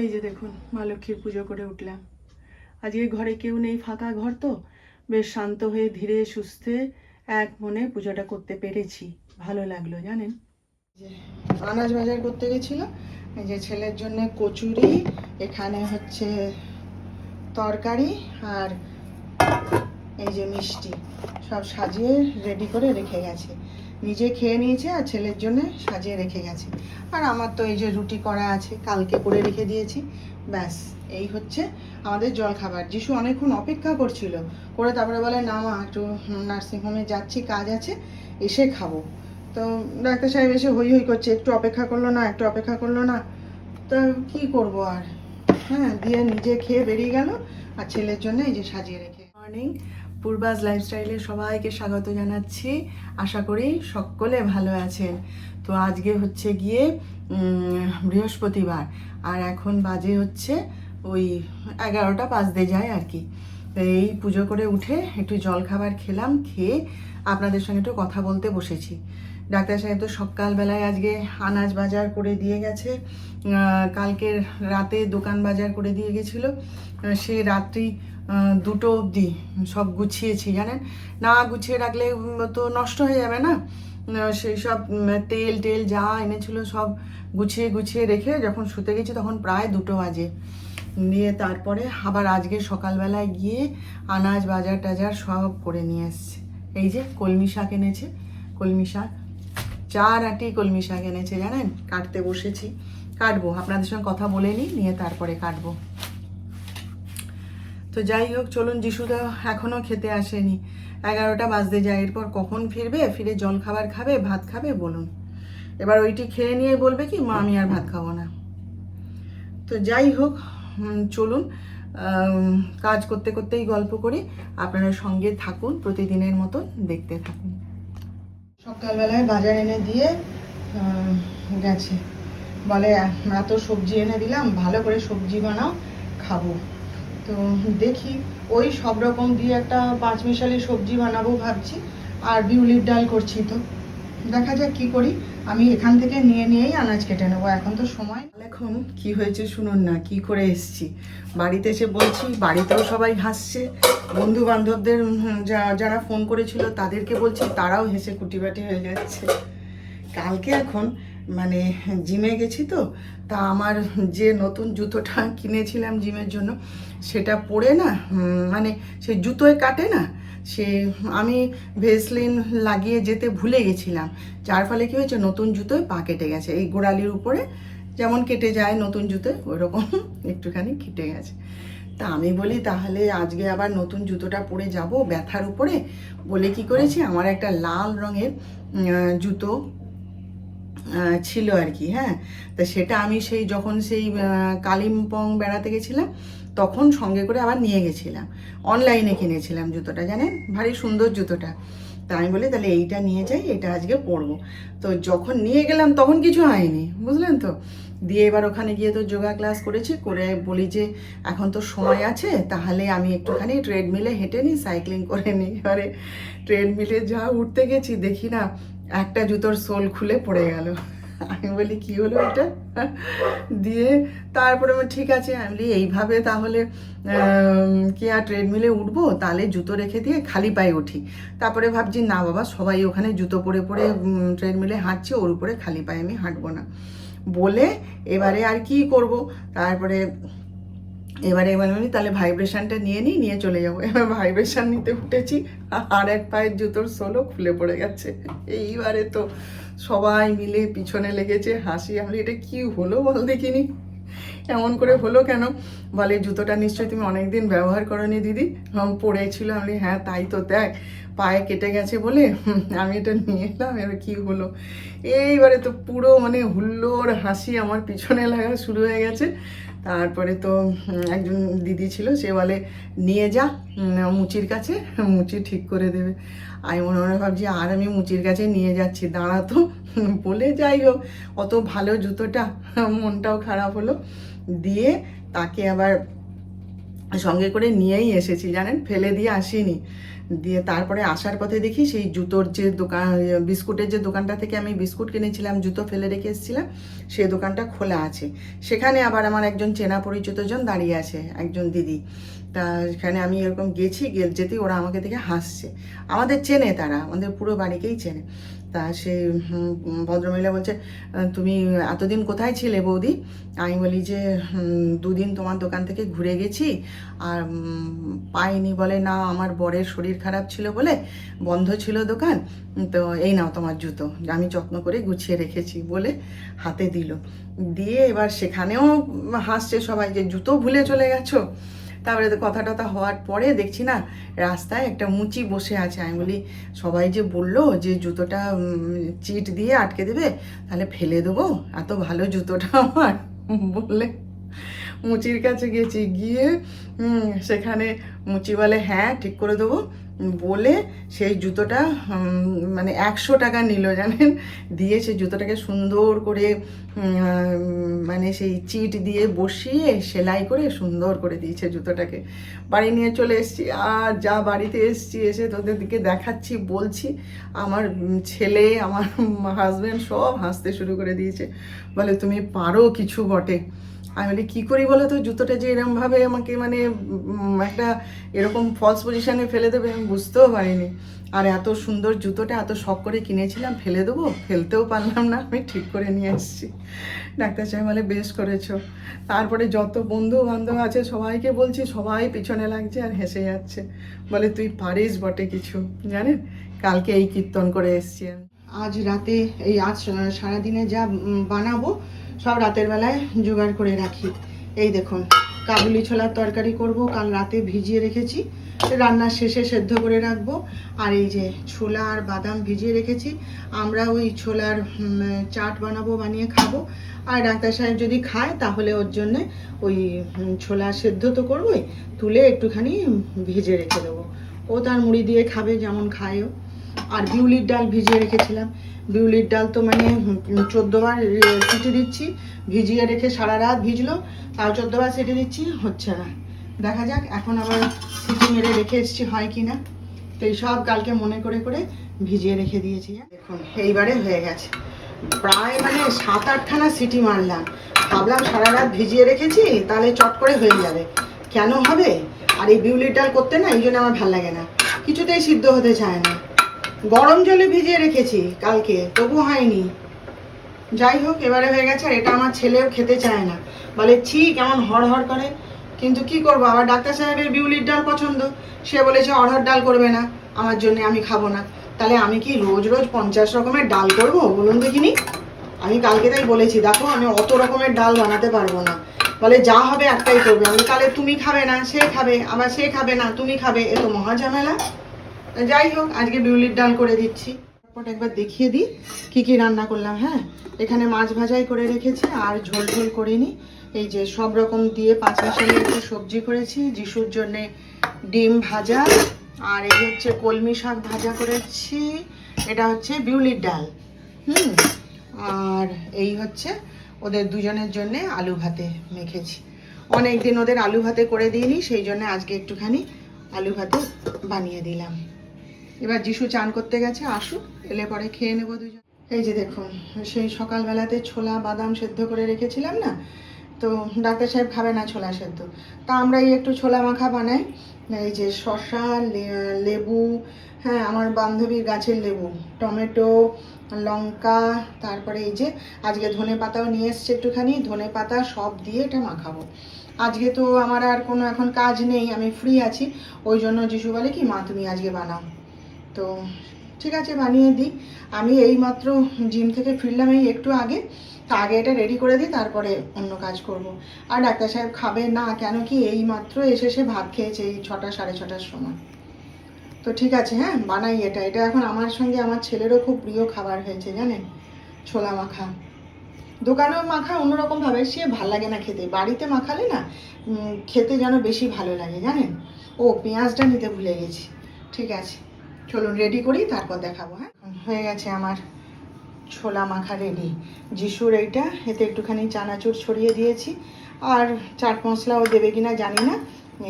এই যে দেখুন, মা লক্ষ্মীর পুজো করে উঠলাম। আজকে ঘরে কেউ নেই, ফাঁকা ঘর তো, বেশ শান্ত হয়ে ধীরে সুস্থে এক মনে পুজোটা করতে পেরেছি। ভালো লাগলো জানেন। যে আনাজ বাজার করতে গেছিল, এই যে ছেলের জন্য কচুরি, এখানে হচ্ছে তরকারি, আর এই যে মিষ্টি সব সাজিয়ে রেডি করে রেখে গেছে। নিজে খেয়ে নিয়েছে আর ছেলের জন্য সাজিয়ে রেখে গেছে। আর আমার তো এই যে রুটি করা আছে, কালকে করে রেখে দিয়েছি। ব্যাস, এই হচ্ছে আমাদের জল খাবার। যিশু অনেকক্ষণ অপেক্ষা করছিল, করে তারপরে বলে না মা, একটু নার্সিংহোমে যাচ্ছি, কাজ আছে, এসে খাবো। তো ডাক্তার সাহেব এসে হই হই করছে, একটু অপেক্ষা করলো না, একটু অপেক্ষা করলো না। তো কি করব আর, হ্যাঁ, দিয়ে নিজে খেয়ে বেরিয়ে গেল। আর ছেলের জন্য এই যে সাজিয়ে রেখে। মর্নিং, পূর্বাজ লাইফস্টাইলে সবাইকে স্বাগত জানাচ্ছি। আশা করি সকলে ভালো আছেন। তো আজকে হচ্ছে গিয়ে বৃহস্পতিবার, আর এখন বাজে হচ্ছে ওই 11টা বাজতে যায় আর কি। তো এই পুজো করে উঠে একটু জল খাবার খেলাম, খেয়ে আপনাদের সঙ্গে একটু কথা বলতে বসেছি। ডাক্তার সাহেব তো সকালবেলায় আজকে আনাজ বাজার করে দিয়ে গেছে, কালকের রাতে দোকান বাজার করে দিয়ে গেছিলো। সে রাত্রি 2টো অবধি সব গুছিয়েছি জানেন। না গুছিয়ে রাখলে তো নষ্ট হয়ে যাবে না। সেই সব তেল টেল যা এনেছিল সব গুছিয়ে গুছিয়ে রেখে যখন শুতে গেছি তখন প্রায় 2টো বাজে। নিয়ে তারপরে আবার আজকে সকালবেলায় গিয়ে আনাজ বাজার টাজার সব করে নিয়ে এসছে। এই যে কলমি শাক এনেছে, কলমি শাক 4 আঁটি কলমি শাক এনেছে জানেন। কাটতে বসেছি, কাটবো, আপনাদের সঙ্গে কথা বলে নিয়ে তারপরে কাটবো। তো যাই হোক, চলুন। যিশুদা এখনও খেতে আসেনি, 11টা বাজতে যায়। এরপর কখন ফিরবে, ফিরে জল খাবার খাবে, ভাত খাবে বলুন। এবার ওইটি খেয়ে নিয়ে বলবে কি মা আমি আর ভাত খাবো না। তো যাই হোক, চলুন কাজ করতে করতেই গল্প করি, আপনারা সঙ্গে থাকুন, প্রতিদিনের মতন দেখতে থাকুন। সকালবেলায় বাজার এনে দিয়ে গেছে, বলে এত সবজি এনে দিলাম, ভালো করে সবজি বানাও, খাবো। তো দেখি ওই সব রকম দিয়ে একটা 5 মিশালি সবজি বানাবো ভাবছি। আর বিউলির ডাল করছি, তো দেখা যাক কি করি। আমি এখান থেকে নিয়েই আনাজ কেটে নেবো, এখন তো সময়। এখন কি হয়েছে শুনুন না, কি করে এসছি। বাড়িতে এসে বলছি, বাড়িতেও সবাই হাসছে, বন্ধু বান্ধবদের যারা ফোন করেছিল তাদেরকে বলছি, তারাও হেসে কুটিবাটি হয়ে যাচ্ছে। কালকে এখন মানে জিমে গেছি তো, তা আমার যে নতুন জুতোটা কিনেছিলাম জিমের জন্য, সেটা পরে না মানে সে জুতোয় কাটে না, সে আমি ভেসলিন লাগিয়ে যেতে ভুলে গেছিলাম। যার ফলে কী হয়েছে, নতুন জুতোয় পা কেটে গেছে। এই গোড়ালির উপরে যেমন কেটে যায় নতুন জুতোয়, ওই রকম একটুখানি কেটে গেছে। তা আমি বলি তাহলে আজকে আবার নতুন জুতোটা পরে যাব ব্যথার উপরে, বলে কি করেছি, আমার একটা লাল রঙের জুতো ছিল আর কি। হ্যাঁ, তা সেটা আমি যখন সেই কালিম্পং বেড়াতে গেছিলাম তখন সঙ্গে করে আবার নিয়ে গেছিলাম। অনলাইনে কিনেছিলাম জুতোটা জানেন, ভারী সুন্দর জুতোটা। তা আমি বলি তাহলে এইটা নিয়ে যাই, এটা আজকে পরবো। তো যখন নিয়ে গেলাম তখন কিছু হয়নি, বুঝলেন তো। দিয়ে এবার ওখানে গিয়ে তো যোগা ক্লাস করেছি, করে বলি যে এখন তো সময় আছে, তাহলে আমি একটুখানি ট্রেডমিলে হেঁটে নিই, সাইক্লিং করে নিই। এবারে ট্রেডমিলে যা উঠতে গেছি দেখি না একটা জুতোর সোল খুলে পড়ে গেল। আমি বলি কি হলো এটা, দিয়ে তারপরে আমি ঠিক আছে, আমি বলি এইভাবে তাহলে কি আর ট্রেডমিলে উঠবো, তাহলে জুতো রেখে দিয়ে খালি পায়ে উঠি। তারপরে ভাবছি না বাবা, সবাই ওখানে জুতো পরে পরে ট্রেডমিলে হাঁটছে, ওর উপরে খালি পায়ে আমি হাঁটবো না বলে এবারে আর কি করব। তারপরে এবারে বলি তাহলে ভাইব্রেশনটা নিয়ে চলে যাবো। এবার ভাইব্রেশন নিতে উঠেছি, আর এক পায়ের জুতোর সোলও খুলে পড়ে গেছে। এইবারে তো সবাই মিলে পিছনে লেগেছে হাসি। আমি এটা কি হলো বল দেখিনি, এমন করে হলো কেন। বলে জুতোটা নিশ্চয়ই তুমি অনেকদিন ব্যবহার করনি দিদি, পড়েছিল। আমি হ্যাঁ তাই তো, দেখ পায়ে কেটে গেছে বলে আমি এটা নিয়ে এলাম, এবার কী হলো। এইবারে তো পুরো মানে হুল্লোড় হাসি আমার পিছনে লাগা শুরু হয়ে গেছে। তারপরে তো একজন দিদি ছিল, সে বলে নিয়ে যা মুচির কাছে, মুচি ঠিক করে দেবে। আমি মনে মনে ভাবছি আর আমি মুচির কাছে নিয়ে যাচ্ছি, দাঁড়াতো বলে। যাই হোক, অত ভালো জুতোটা, মনটাও খারাপ হলো। দিয়ে তাকে আবার সঙ্গে করে নিয়েই এসেছি জানেন, ফেলে দিয়ে আসিনি। দিয়ে তারপরে আসার পথে দেখি সেই জুতোর যে দোকান, বিস্কুটের যে দোকানটা থেকে আমি বিস্কুট কিনেছিলাম, জুতো ফেলে রেখে এসেছিলাম, সেই দোকানটা খোলা আছে। সেখানে আবার আমার একজন চেনা পরিচিত জন দাঁড়িয়ে আছে, একজন দিদি। তা সেখানে আমি এরকম গেছি, যেতেই ওরা আমাকে দেখে হাসছে। আমাদের চেনে, তারা আমাদের পুরো বাড়িকেই চেনে। তা সে ভদ্রমহিলা বলছে, তুমি এতদিন কোথায় ছিলে বৌদি? আমি বলি যে 2 দিন তোমার দোকান থেকে ঘুরে গেছি, আর পাইনি। বলে না, আমার বরের শরীর খারাপ ছিল বলে বন্ধ ছিল দোকান, তো এই নাও তোমার জুতো, আমি যত্ন করে গুছিয়ে রেখেছি বলে হাতে দিল। দিয়ে এবার সেখানেও হাসছে সবাই যে জুতো ভুলে চলে গেছো। তারপরে কথা টথা হওয়ার পরে দেখছি না রাস্তায় একটা মুচি বসে আছে। আমি বলি, সবাই যে বললো যে জুতোটা চিট দিয়ে আটকে দেবে, তাহলে ফেলে দেবো, এত ভালো জুতোটা আমার। বললে মুচির কাছে গেছি, গিয়ে সেখানে মুচি বলে হ্যাঁ ঠিক করে দেবো বলে সেই জুতোটা মানে 100 টাকা নিল জানেন। দিয়ে সেই জুতোটাকে সুন্দর করে মানে সেই চিট দিয়ে বসিয়ে সেলাই করে সুন্দর করে দিয়েছে জুতোটাকে। বাড়ি নিয়ে চলে এসেছি, আর যা বাড়িতে এসেছি, এসে তোদের দিকে দেখাচ্ছি, বলছি, আমার ছেলে, আমার হাজব্যান্ড সব হাসতে শুরু করে দিয়েছে। বলে তুমি পারো কিছু বটে। আমি বলি কী করি বলো তো, জুতোটা যে এরকমভাবে আমাকে মানে একটা এরকম ফলস পজিশানে ফেলে দেবে আমি বুঝতেও পারিনি। আর এত সুন্দর জুতোটা এত শখ করে কিনেছিলাম, ফেলে দেবো? ফেলতেও পারলাম না, আমি ঠিক করে নিয়ে এসেছি। ডাক্তার সাহেব বলে বেশ করেছো। তারপরে যত বন্ধু বান্ধব আছে সবাইকে বলছি, সবাই পিছনে লাগছে আর হেসে যাচ্ছে, বলে তুই পারিস বটে কিছু, জানেন। কালকে এই কীর্তন করে এসেছি আমি। আজ রাতে আজ সারাদিনে যা বানাবো সব রাতের বেলায় জোগাড় করে রাখি। এই দেখুন, কাবুলি ছোলার তরকারি করব, কাল রাতে ভিজিয়ে রেখেছি, রান্নার শেষে সেদ্ধ করে রাখবো। আর এই যে ছোলা আর বাদাম ভিজিয়ে রেখেছি, আমরা ওই ছোলার চাট বানাবো, বানিয়ে খাবো। আর ডাক্তার সাহেব যদি খায় তাহলে ওর জন্যে ওই ছোলা সেদ্ধ তো করবোই, তুলে একটুখানি ভিজে রেখে দেবো। ও তার মুড়ি দিয়ে খাবে যেমন খায় ও। আর বিউলির ডাল ভিজিয়ে রেখেছিলাম, বিউলির ডাল তো মানে 14 বার সিটি দিচ্ছি, ভিজিয়ে রেখে সারা রাত ভিজলো, তাও 14 বার সিটি দিচ্ছি, হচ্ছে না। দেখা যাক, এখন আবার সিটি মেরে রেখে এসেছি হয় কি না। তো এই সব কালকে মনে করে করে ভিজিয়ে রেখে দিয়েছি। দেখুন এইবারে হয়ে গেছে, প্রায় মানে 7-8খানা সিটি মারলাম। ভাবলাম সারা রাত ভিজিয়ে রেখেছি, তাহলে চট করে হয়ে যাবে। কেন হবে? আর এই বিউলির ডাল করতে না, এই জন্য আমার ভাল লাগে না, কিছুতেই সিদ্ধ হতে চায় না। গরম জলে ভিজিয়ে রেখেছি কালকে, তবু হয়নি। যাই হোক, এবারে হয়ে গেছে। আর এটা আমার ছেলেও খেতে চায় না, বলে ছি কেমন হড়হড় করে। কিন্তু কি করবো, আবার ডাক্তার সাহেবের বিউলির ডাল পছন্দ, সে বলেছে অড়হর ডাল করবে না আমার জন্য, আমি খাবো না। তাহলে আমি কি রোজ রোজ 50 রকমের ডাল করবো বলুন দেখিনি? আমি কালকে তাই বলেছি, দেখো আমি অত রকমের ডাল বানাতে পারবো না। বলে যা হবে একটাই করবে। আমি তাহলে তুমি খাবে না সে খাবে, আবার সে খাবে না তুমি খাবে, এ তো মহা ঝামেলা। যাই হোক, আজকে বিউলির ডাল করে দিচ্ছি। একবার দেখিয়ে দিই কি কি রান্না করলাম। হ্যাঁ, এখানে মাছ ভাজাই করে রেখেছি, আর ঝোল ঝোল করিনি। এই যে সব রকম দিয়ে 5 মিশালি একটু সবজি করেছি, যিশুর জন্যে ডিম ভাজা, আর এই হচ্ছে কলমি শাক ভাজা করেছি, এটা হচ্ছে বিউলির ডাল। আর এই হচ্ছে ওদের দুজনের জন্যে আলু ভাতে মেখেছি। অনেক দিন ওদের আলু ভাতে করে দিইনি, সেই জন্য আজকে একটুখানি আলু ভাতে বানিয়ে দিলাম। এবার যিশু চান করতে গেছে, আসুক, এলে পরে খেয়ে নেবো দুজন। এই যে দেখুন, সেই সকালবেলাতে ছোলা বাদাম সেদ্ধ করে রেখেছিলাম না, তো ডাক্তার সাহেব খাবে না ছোলা সেদ্ধ, তা আমরা এই একটু ছোলা মাখা বানাই। এই যে শসা, লেবু, হ্যাঁ আমার বান্ধবীর গাছের লেবু, টমেটো, লঙ্কা, তারপরে এই যে আজকে ধনে পাতাও নিয়ে এসছে একটুখানি, ধনে পাতা সব দিয়ে এটা মাখাবো। আজকে তো আমার আর কোনো এখন কাজ নেই, আমি ফ্রি আছি, ওই জন্য যিশু বলে কি মা তুমি আজকে বানাও। তো ঠিক আছে, বানিয়ে দিই। আমি এইমাত্র জিম থেকে ফিরলাম এই একটু আগে, তা আগে এটা রেডি করে দিই, তারপরে অন্য কাজ করব। আর ডাক্তার সাহেব খাবে না, কেন কি এইমাত্র এসে সে ভাত খেয়েছে এই 6টা 6:30টার সময়। তো ঠিক আছে, হ্যাঁ বানাই এটা। এটা এখন আমার সঙ্গে আমার ছেলেরও খুব প্রিয় খাবার হয়েছে জানেন, ছোলা মাখা। দোকানেও মাখা অন্যরকমভাবে, সে ভাল লাগে না খেতে, বাড়িতে মাখালে না খেতে যেন বেশি ভালো লাগে জানেন। ও পেঁয়াজটা নিতে ভুলে গেছি। ঠিক আছে, চলুন রেডি করি, তারপর দেখাবো। হ্যাঁ, হয়ে গেছে আমার ছোলা মাখা রেডি। যিশুর এইটা, এতে একটুখানি চানাচুর ছড়িয়ে দিয়েছি, আর চাট মশলাও দেবে কিনা জানি না,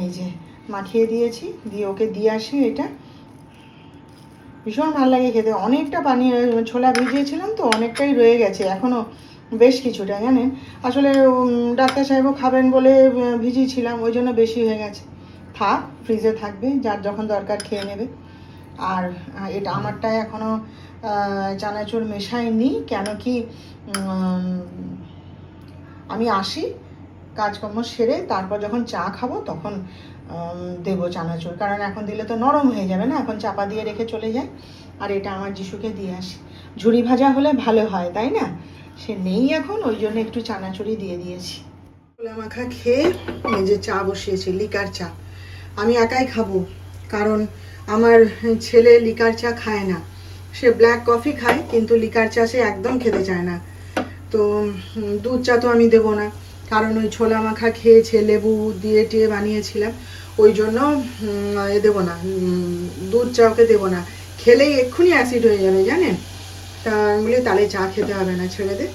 এই যে মাখিয়ে দিয়েছি, দিয়ে ওকে দিয়ে আসি। এটা ভীষণ ভালো লাগে খেতে। অনেকটা পানি ছোলা ভিজিয়েছিলাম তো, অনেকটাই রয়ে গেছে এখনও, বেশ কিছুটা জানেন। আসলে ডাক্তার সাহেবও খাবেন বলে ভিজিয়েছিলাম, ওই জন্য বেশি হয়ে গেছে। থাক, ফ্রিজে থাকবে, যার যখন দরকার খেয়ে নেবে। আর এটা আমারটায় এখনও চানাচুর মেশাইনি, কেন কি আমি আসি কাজকর্ম সেরে, তারপর যখন চা খাবো তখন দেবো চানাচুর, কারণ এখন দিলে তো নরম হয়ে যাবে না, এখন চাপা দিয়ে রেখে চলে যায়। আর এটা আমার যিশুকে দিয়ে আসি। ঝুরি ভাজা হলে ভালো হয়, তাই না? সে নেই এখন, ওই জন্য একটু চানাচুরি দিয়ে দিয়েছি। ছোলা মাখা খেয়ে এই যে চা বসিয়েছি, লিকার চা। আমি একাই খাবো, কারণ আমার ছেলে লিকার চা খায় না। সে ব্ল্যাক কফি খায়, কিন্তু লিকার চা সে একদম খেতে চায় না। তো দুধ চা তো আমি দেবো না, কারণ ওই ছোলা মাখা খেয়েছে, লেবু দিয়ে টিয়ে বানিয়েছিলাম, ওই জন্য দেবো না, দুধ চা ওকে দেবো না। খেলেই এক্ষুনি অ্যাসিড হয়ে যাবে জানেন। তা আমি বলি তাহলে চা খেতে হবে না, ছেড়ে দে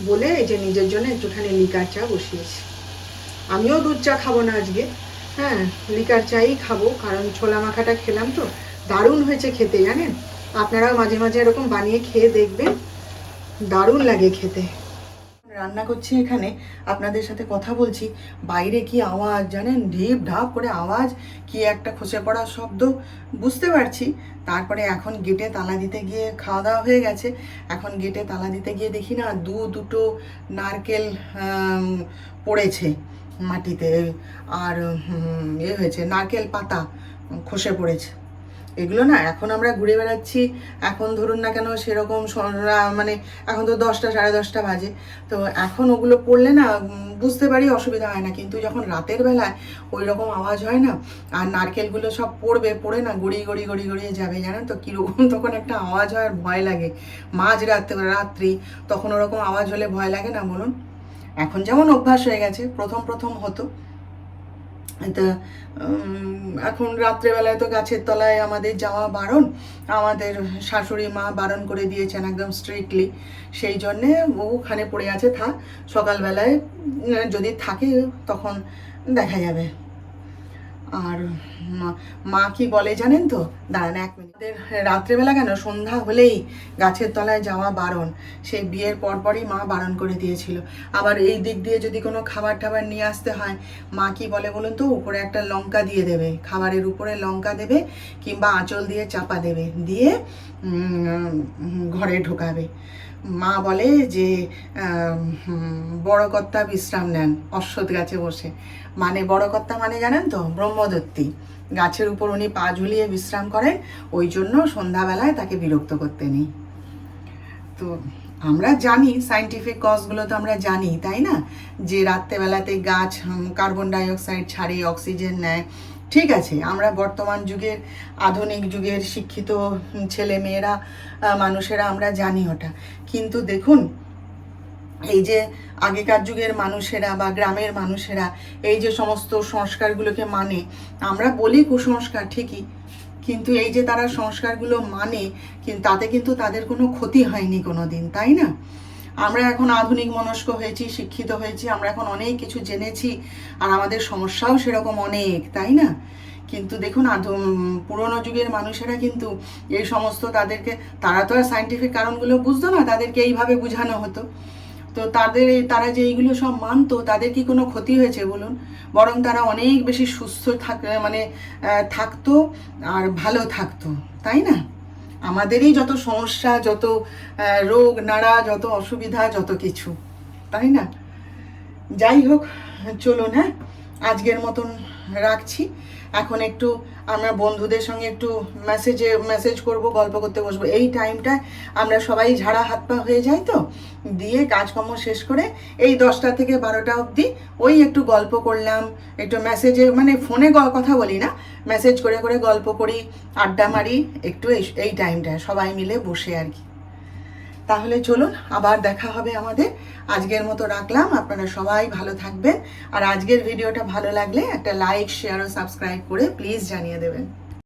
বলে এই যে নিজের জন্য একটুখানি লিকার চা বসিয়েছি। আমিও দুধ চা খাবো না আজকে, হ্যাঁ লিকার চাই খাবো, কারণ ছোলা মাখাটা খেলাম তো দারুণ হয়েছে খেতে জানেন। আপনারাও মাঝে মাঝে এরকম বানিয়ে খেয়ে দেখবেন, দারুণ লাগে খেতে। রান্না করছি এখানে, আপনাদের সাথে কথা বলছি, বাইরে কি আওয়াজ জানেন, ঢিপ ঢাপ করে আওয়াজ, কি একটা খসে পড়ার শব্দ বুঝতে পারছি। তারপরে এখন গেটে তালা দিতে গিয়ে, খাওয়া দাওয়া হয়ে গেছে, এখন গেটে তালা দিতে গিয়ে দেখি না দুটো নারকেল পড়েছে মাটিতে, আর হয়েছে নারকেল পাতা খসে পড়েছে। এগুলো না এখন আমরা ঘুরে বেড়াচ্ছি, এখন ধরুন না কেন সেরকম মানে এখন তো 10টা সাড়ে 10টা বাজে, তো এখন ওগুলো পড়লে না বুঝতে পারি অসুবিধা হয় না, কিন্তু যখন রাতের বেলায় ওই রকম আওয়াজ হয় না, আর নারকেলগুলো সব পড়ে না গড়িয়ে যাবে জানেন তো কীরকম তখন একটা আওয়াজ হয়, আর ভয় লাগে। মাঝ রাত্রি তখন ওরকম আওয়াজ হলে ভয় লাগে না বলুন? এখন যেমন অভ্যাস হয়ে গেছে, প্রথম হতো। তা এখন রাত্রেবেলায় তো গাছের তলায় আমাদের যাওয়া বারণ, আমাদের শাশুড়ি মা বারণ করে দিয়েছেন একদম স্ট্রিক্টলি, সেই জন্যে ওখানে পড়ে আছে, থাক, সকালবেলায় যদি থাকে তখন দেখা যাবে। আর মা কি বলে জানেন তো, দাঁড়ান 1 মিনিট। রাত্রেবেলা কেন, সন্ধ্যা হলেই গাছের তলায় যাওয়া বারণ, সেই বিয়ের পরপরই মা বারণ করে দিয়েছিল। আবার এই দিক দিয়ে যদি কোনো খাবার টাবার নিয়ে আসতে হয়, মা কি বলে বলুন তো, উপরে একটা লঙ্কা দিয়ে দেবে, খাবারের উপরে লঙ্কা দেবে, কিংবা আঁচল দিয়ে চাপা দেবে, দিয়ে ঘরে ঢোকাবে। মা বলে যে বড় কর্তা বিশ্রাম নেন অশ্বত্থ গাছে বসে, মানে বড় কর্তা মানে জানেন তো ব্রহ্মদত্তী, গাছের উপর উনি পা ঝুলিয়ে বিশ্রাম করেন, ওই জন্য সন্ধ্যাবেলায় তাকে বিরক্ত করতে নেই। তো আমরা জানি সায়েন্টিফিক কজগুলো তো আমরা জানি, তাই না, যে রাত্রেবেলাতে গাছ কার্বন ডাইঅক্সাইড ছাড়ে, অক্সিজেন নেয়। ঠিক আছে, আমরা বর্তমান যুগের, আধুনিক যুগের শিক্ষিত ছেলে মেয়েরা, মানুষেরা আমরা জানি ওটা, কিন্তু দেখুন এই যে আগেকার যুগের মানুষেরা বা গ্রামের মানুষেরা এই যে সমস্ত সংস্কারগুলোকে মানে, আমরা বলি কুসংস্কার ঠিকই, কিন্তু এই যে তারা সংস্কারগুলো মানে, কিন্তু তাতে কিন্তু তাদের কোনো ক্ষতি হয়নি কোনো দিন, তাই না? আমরা এখন আধুনিক মনস্ক হয়েছি, শিক্ষিত হয়েছি, আমরা এখন অনেক কিছু জেনেছি, আর আমাদের সমস্যাও সেরকম অনেক, তাই না? কিন্তু দেখুন পুরোনো যুগের মানুষেরা কিন্তু এই সমস্ত, তারা তো আর সায়েন্টিফিক কারণগুলো বুঝতো না, তাদেরকে এইভাবে বোঝানো হতো। তো তারা যে এইগুলো সব মানতো, তাদের কি কোনো ক্ষতি হয়েছে বলুন? বরং তারা অনেক বেশি সুস্থ থাকতো আর ভালো থাকতো, তাই না? আমাদেরই যত সমস্যা, যত রোগ নাড়া, যত অসুবিধা, যত কিছু, তাই না? যাই হোক, চলুন, হ্যাঁ আজকের মতন রাখছি। এখন একটু আমরা বন্ধুদের সঙ্গে একটু মেসেজ করব, গল্প করতে বসবো। এই টাইমটায় আমরা সবাই ঝাড়া হাত পা হয়ে যাই, তো দিয়ে কাজকর্ম শেষ করে এই 10টা থেকে 12টা অবধি ওই একটু গল্প করলাম, একটু মেসেজে, মানে ফোনে কথা বলি না, মেসেজ করে গল্প করি, আড্ডা মারি একটু এই টাইমটায় সবাই মিলে বসে আর কি। তাহলে চলুন, আবার দেখা হবে আমাদের। আজকের মতো রাখলাম, আপনারা সবাই ভালো থাকবেন, আর আজকের ভিডিওটা ভালো লাগলে একটা লাইক, শেয়ার ও সাবস্ক্রাইব করে প্লিজ জানিয়ে দেবেন।